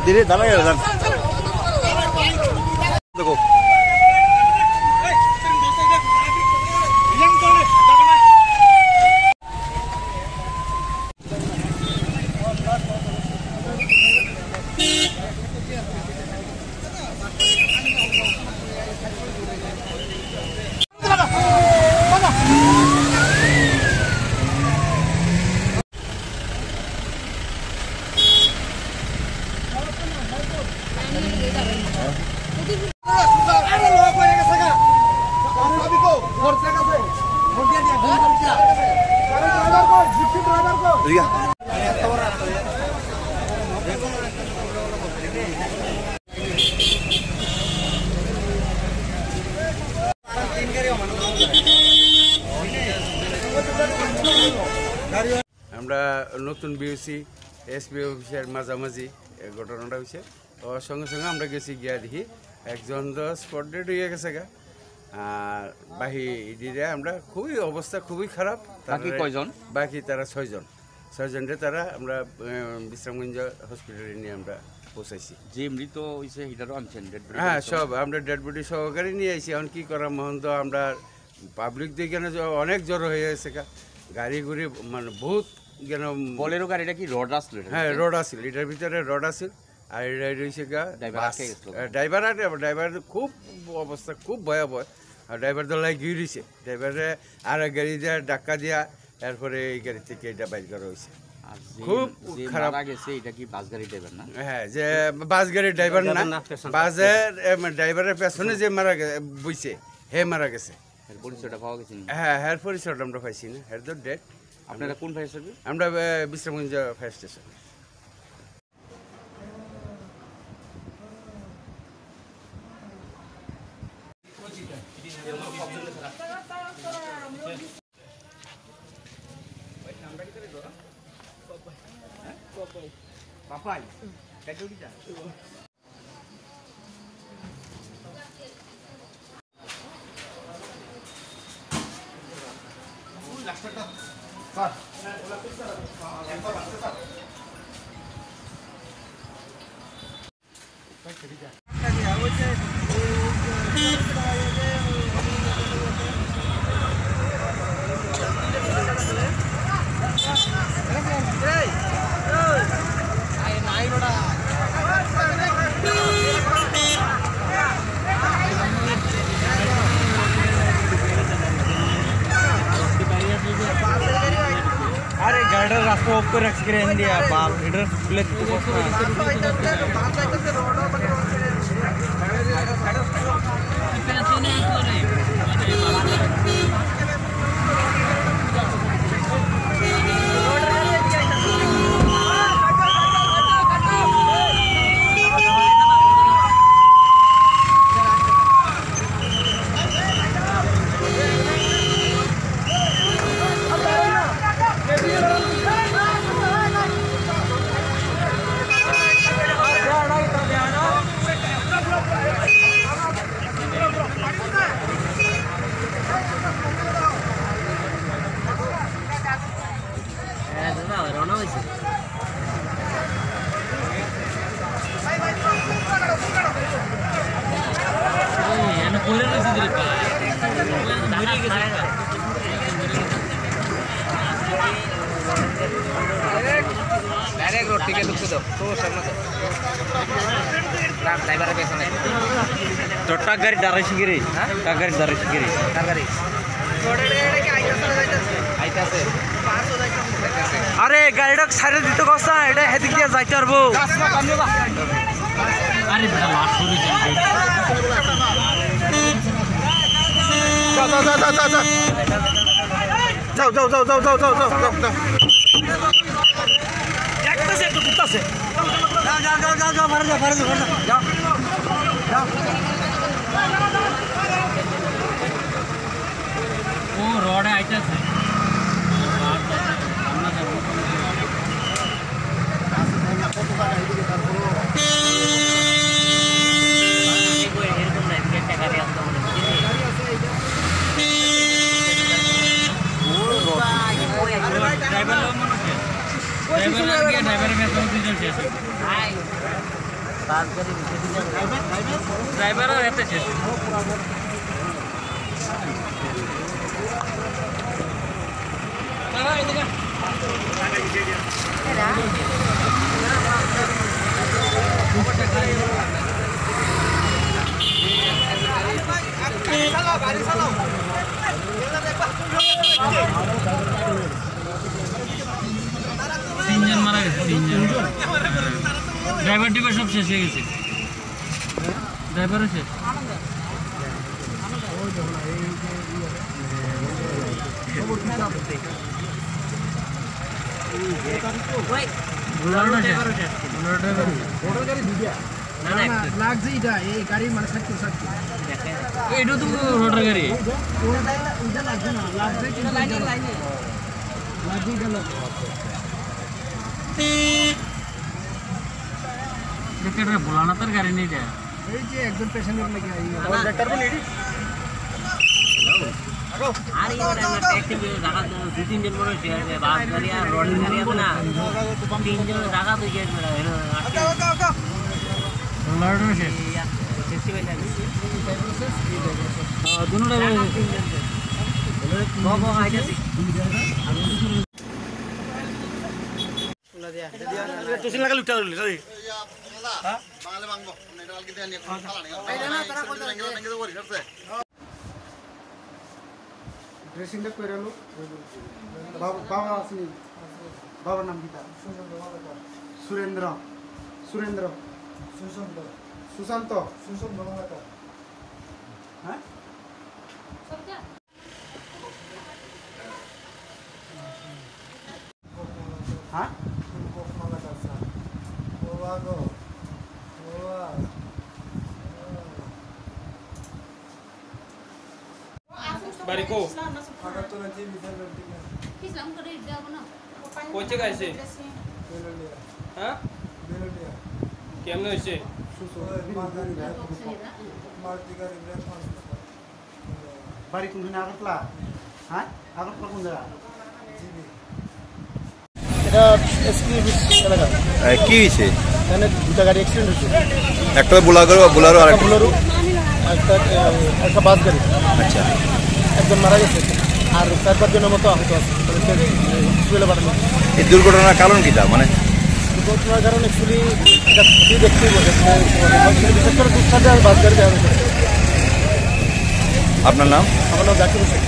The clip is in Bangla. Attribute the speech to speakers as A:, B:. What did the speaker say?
A: धीरे दाना देखो আমরা নতুন বিউসি এসপি অফিসের মাঝামাঝি ঘটনাটা হয়েছে ওর সঙ্গে সঙ্গে আমরা গেছি গিয়া দেখি একজন তো স্পট ডেড হয়ে গেছে গা আর বাকি ইডিরে আমরা খুবই অবস্থা খুবই খারাপ। বাকি কয়জন? বাকি তারা ছয়জনরে তারা আমরা বিশ্রামগঞ্জ হসপিটালে নিয়ে আমরা পৌঁছাইছি। যে মৃত হয়েছে সেটারও আনছেন? হ্যাঁ, সব আমরা ডেড বডি সহকারে নিয়ে আইছি। এখন কি করা মহন তো আমরা পাবলিক দেখে অনেক জ্বর হয়ে গেছে গা গাড়ি গুড়ি মানে বহুত কেন বলেরো গাড়িটা কি রড আসছিল? হ্যাঁ, রড আসছিল, এটার ভিতরে রড আসছিল। আর এটা রয়েছে গা ড্রাইভার খুব অবস্থা খুব ভয়াবহ। আর ড্রাইভার দলাই গিয়ে রয়েছে, ড্রাইভারে আর গাড়ি দিয়ে ডাক্কা দিয়া এরপরে এই গাড়ি থেকে এটা বাইর করা হয়েছে। খুব খারাপ গেছে। এটা কি বাস গাড়ি ড্রাইভার না? হ্যাঁ, যে বাস গাড়ির ড্রাইভার না, বাসের ড্রাইভারের পেছনে যে মারা বইছে হে মারা গেছে। পরিচয়টা পাওয়া গেছে? হ্যাঁ, হ্যাঁ, পরিচয়টা আমরা পাইছি না, হ্যাঁ তো ডেট। আপনারা কোন ফায়ার স্টেশন? আমরা Bishramganj fire station. Papai, kayak gitu. Sir. अरे गाइडर रास्ता ऊपर रख के रहने दिया बाप गाइडर प्लेट को डायरेक्ट रोड टिके दुख दो तो सामने राम ड्राइवर के सामने तो टक गाड़ी डारेश गिरी हां टक गाड़ी डारेश गिरी टक गाड़ी छोड़े रे के आइता से पास हो जाइता अरे गाड़ीটা ছাড়ে দিতে কষ্ট এটা হেদিক দিয়ে যাইতে পারবো আরে বেটা লাশ হয়ে যাবে
B: যাও যাও যাও যাও যাও যাও যাও যাও যাও
C: একটাছে একটু ঘুরতাছে
B: যাও যাও যাও যাও যাও যাও যাও যাও
C: ও রডে আইতাছে ड्राइवर और रहते थे তিনজন মারা গেছে তিনজন ড্রাইভার টিভার সব শেষ হয়ে গেছে ড্রাইভারও শেষ
B: লাগছে এটা এই গাড়ির মানে সাথে সাথে
C: এটা তো রোডের গাড়ি
B: এটা লাগছে না লাগছে কিন্তু লাইনে লাইনে লাগছে গেল
C: দেখে রে ভোলানা তার গাড়ি নেই এটা
B: এই যে একজন পেশেন্টের নাকি আই
C: ডাক্তার বলি আর এই ওটা আমরা ট্যাক্সি দিয়ে জায়গা তো দুই তিন দিন মনে হচ্ছে যে বাস গাড়ি আর রোড গাড়ি আছে না তিনজন জায়গা তো গিয়ে লড়ানো শেষ ট্যাক্সি বাইলে দুনো ড্রাইভার বাবা আইতাছি
B: তুই লাগাল উঠা ললি রে হ্যাঁ
D: বাঙালি মাংব এটা কালকে দেন এখন খালা নেই এই না তারা কই নাকি তো করি করতে
B: ড্রেসিংটা কইরা লো বাবা বাবা আসনি বাবার নাম কি তার সুরেন্দ্র সুরেন্দ্র সুশান্ত সুশান্ত সুশান্ত মালাকার হ্যাঁ হ্যাঁ মালাকার স্যার বাবা গো বাবা
E: বাড়ি কো
B: আগরতলা যে বিদ্যালয় থেকে
F: ইসলাম করে যাব না
E: কোন জায়গায় আছে
B: বেললিয়া
E: হ্যাঁ
B: বেললিয়া
E: কেমনে হইছে
B: বাড়ি কোনখানে আগরতলা হ্যাঁ আগরতলা কোন জায়গা এটা এসপি এলাকা
D: কি হইছে
B: এখানে দুটা গাড়ি অ্যাক্সিডেন্ট হয়েছে
D: একটা বুলারো আর একটা
B: বুলেরো একটা বাস গাড়ি
D: আচ্ছা
B: একজন মারা গেছে আর 4-5 জনের মতো আহত আছে হসপিটালে পাঠানো
D: এই দুর্ঘটনার কারণ কিটা মানে
B: দুর্ঘটনার কারণে অ্যাকচুয়ালি এটা খুবই দেখতেই বলে বিশেষ করে দুঃসাধ্য বাস গাড়ি দেওয়া হয়েছে
D: আপনার নাম
B: আমার নাম জাকির হোসেন